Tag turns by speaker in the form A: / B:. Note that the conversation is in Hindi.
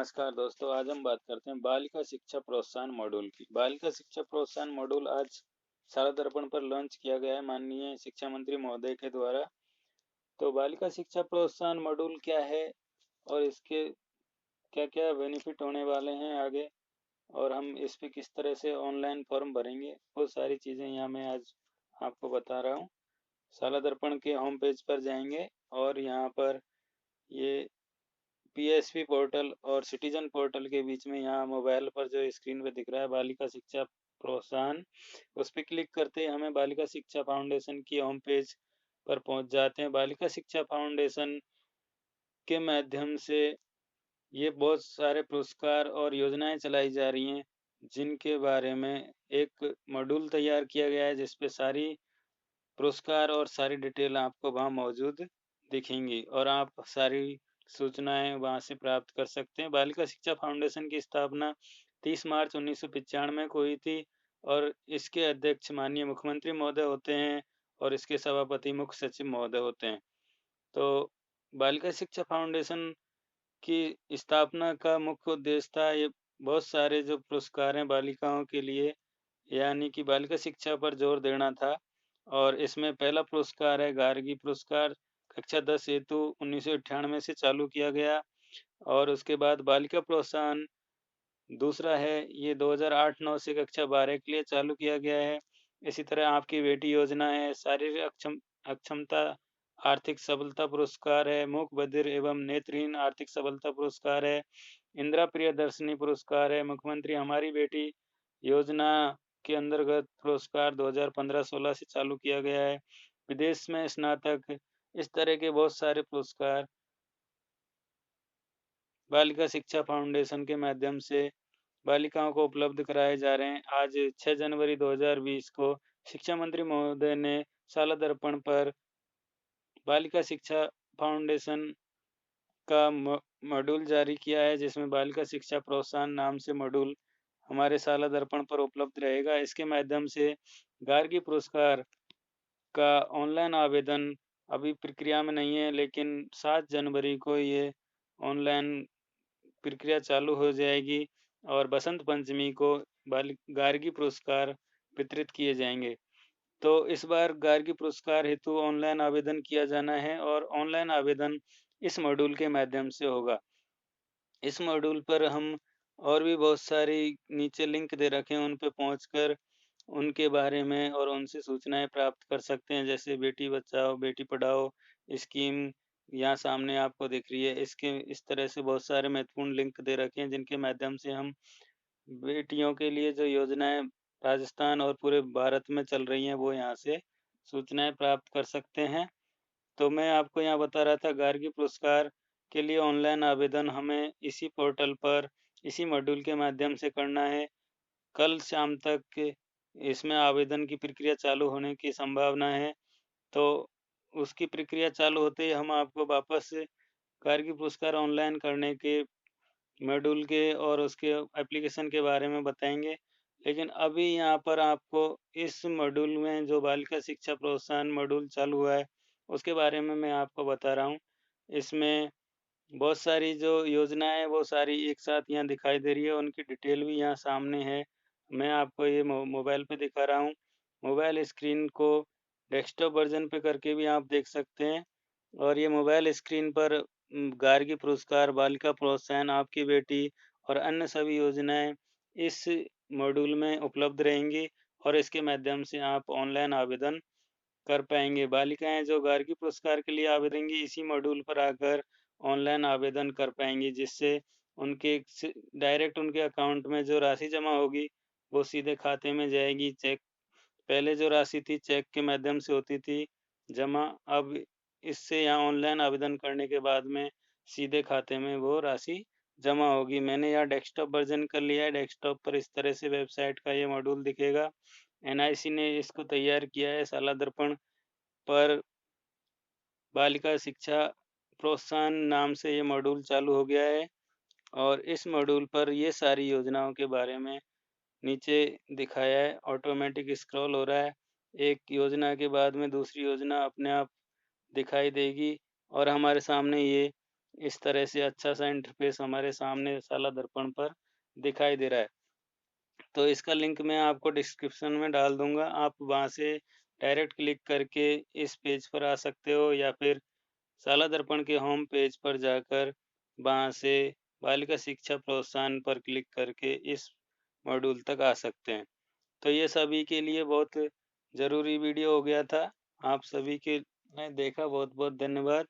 A: नमस्कार दोस्तों, आज हम बात करते हैं बालिका शिक्षा प्रोत्साहन मॉड्यूल की। बालिका शिक्षा प्रोत्साहन मॉड्यूल आज शाला दर्पण पर लॉन्च किया गया है माननीय शिक्षा मंत्री महोदय के द्वारा। तो बालिका शिक्षा प्रोत्साहन मॉड्यूल क्या है और इसके क्या-क्या बेनिफिट होने वाले हैं आगे और हम इस पे किस तरह से ऑनलाइन फॉर्म भरेंगे, वो सारी चीज़ें यहाँ मैं आज आपको बता रहा हूँ। शाला दर्पण के होम पेज पर जाएँगे और यहाँ पर ये पीएसपी पोर्टल और सिटीजन पोर्टल के बीच में यहाँ मोबाइल पर जो स्क्रीन पे दिख रहा है बालिका शिक्षा प्रोत्साहन, उस पे क्लिक करते ही हमें बालिका शिक्षा फाउंडेशन की होम पेज पर पहुंच जाते हैं। बालिका शिक्षा फाउंडेशन के माध्यम से ये बहुत सारे पुरस्कार और योजनाएं चलाई जा रही हैं, जिनके बारे में एक मॉड्यूल तैयार किया गया है, जिस पे सारी पुरस्कार और सारी डिटेल आपको वहाँ मौजूद दिखेंगी और आप सारी सूचनाएँ वहाँ से प्राप्त कर सकते हैं। बालिका शिक्षा फाउंडेशन की स्थापना 30 मार्च 1995 को हुई थी और इसके अध्यक्ष माननीय मुख्यमंत्री महोदय होते हैं और इसके सभापति मुख्य सचिव महोदय होते हैं। तो बालिका शिक्षा फाउंडेशन की स्थापना का मुख्य उद्देश्य था ये बहुत सारे जो पुरस्कार हैं बालिकाओं के लिए यानी कि बालिका शिक्षा पर जोर देना था और इसमें पहला पुरस्कार है गार्गी पुरस्कार कक्षा 10 हेतु 1998 से चालू किया गया और उसके बाद बालिका प्रोत्साहन दूसरा है ये 2008-9 से कक्षा 12 के लिए चालू किया गया है। इसी तरह आपकी बेटी योजना है, शारीरिक अक्षमता आर्थिक सबलता पुरस्कार है, मूक बधिर एवं नेत्रहीन आर्थिक सबलता पुरस्कार है, इंदिरा प्रियदर्शिनी पुरस्कार है, मुख्यमंत्री हमारी बेटी योजना के अंतर्गत पुरस्कार 2015-16 से चालू किया गया है। विदेश में स्नातक इस तरह के बहुत सारे पुरस्कार बालिका शिक्षा फाउंडेशन के माध्यम से बालिकाओं को उपलब्ध कराए जा रहे हैं। आज 6 जनवरी 2020 को शिक्षा मंत्री महोदय ने शाला दर्पण पर बालिका शिक्षा फाउंडेशन का मॉड्यूल जारी किया है, जिसमें बालिका शिक्षा प्रोत्साहन नाम से मॉड्यूल हमारे शाला दर्पण पर उपलब्ध रहेगा। इसके माध्यम से गार्गी पुरस्कार का ऑनलाइन आवेदन अभी प्रक्रिया में नहीं है, लेकिन 7 जनवरी को ये ऑनलाइन प्रक्रिया चालू हो जाएगी और बसंत पंचमी को गार्गी पुरस्कार वितरित किए जाएंगे। तो इस बार गार्गी पुरस्कार हेतु ऑनलाइन आवेदन किया जाना है और ऑनलाइन आवेदन इस मॉड्यूल के माध्यम से होगा। इस मॉड्यूल पर हम और भी बहुत सारी नीचे लिंक दे रखे हैं, उन पे पहुँचकर उनके बारे में और उनसे सूचनाएँ प्राप्त कर सकते हैं, जैसे बेटी बचाओ, बेटी पढ़ाओ स्कीम यहाँ सामने आपको दिख रही है। इसके इस तरह से बहुत सारे महत्वपूर्ण लिंक दे रखे हैं, जिनके माध्यम से हम बेटियों के लिए जो योजनाएँ राजस्थान और पूरे भारत में चल रही हैं, वो यहाँ से सूचनाएँ प्राप्त कर सकते हैं। तो मैं आपको यहाँ बता रहा था गार्गी पुरस्कार के लिए ऑनलाइन आवेदन हमें इसी पोर्टल पर, इसी मॉड्यूल के माध्यम से करना है। कल शाम तक इसमें आवेदन की प्रक्रिया चालू होने की संभावना है। तो उसकी प्रक्रिया चालू होते ही हम आपको वापस गार्गी पुरस्कार ऑनलाइन करने के मॉड्यूल के और उसके एप्लीकेशन के बारे में बताएँगे। लेकिन अभी यहाँ पर आपको इस मॉड्यूल में जो बालिका शिक्षा प्रोत्साहन मॉड्यूल चालू हुआ है, उसके बारे में मैं आपको बता रहा हूँ। इसमें बहुत सारी जो योजनाएँ हैं, वो सारी एक साथ यहाँ दिखाई दे रही है, उनकी डिटेल भी यहाँ सामने है। मैं आपको ये मोबाइल पे दिखा रहा हूँ। मोबाइल स्क्रीन को डेस्कटॉप वर्ज़न पे करके भी आप देख सकते हैं और ये मोबाइल स्क्रीन पर गार्गी पुरस्कार, बालिका प्रोत्साहन, आपकी बेटी और अन्य सभी योजनाएँ इस मॉड्यूल में उपलब्ध रहेंगी और इसके माध्यम से आप ऑनलाइन आवेदन कर पाएँगे। बालिकाएँ जो गार्गी पुरस्कार के लिए आवेदेंगी इसी मॉड्यूल पर आकर ऑनलाइन आवेदन कर पाएँगी, जिससे उनके डायरेक्ट उनके अकाउंट में जो राशि जमा होगी, वो सीधे खाते में जाएगी। चेक पहले जो राशि थी चेक के माध्यम से होती थी जमा, अब इससे यहाँ ऑनलाइन आवेदन करने के बाद में सीधे खाते में वो राशि जमा होगी। मैंने यहाँ डेस्कटॉप वर्ज़न कर लिया है, डेस्कटॉप पर इस तरह से वेबसाइट का ये मॉड्यूल दिखेगा। एनआईसी ने इसको तैयार किया है। शाला दर्पण पर बालिका शिक्षा प्रोत्साहन नाम से ये मॉड्यूल चालू हो गया है और इस मॉड्यूल पर ये सारी योजनाओं के बारे में नीचे दिखाया है, ऑटोमेटिक स्क्रॉल हो रहा है। एक योजना के बाद में दूसरी योजना अपने आप दिखाई देगी और हमारे सामने ये इस तरह से अच्छा-सा इंटरफ़ेस हमारे सामने साला दर्पण पर दिखाई दे रहा है। तो इसका लिंक मैं आपको डिस्क्रिप्शन में डाल दूँगा। आप वहाँ से डायरेक्ट क्लिक करके इस पेज पर आ सकते हो या फिर शाला दर्पण के होम पेज पर जाकर वहाँ से बालिका शिक्षा प्रोत्साहन पर क्लिक करके इस मॉड्यूल तक आ सकते हैं। तो ये सभी के लिए बहुत ज़रूरी वीडियो हो गया था। आप सभी के ने देखा बहुत-बहुत धन्यवाद।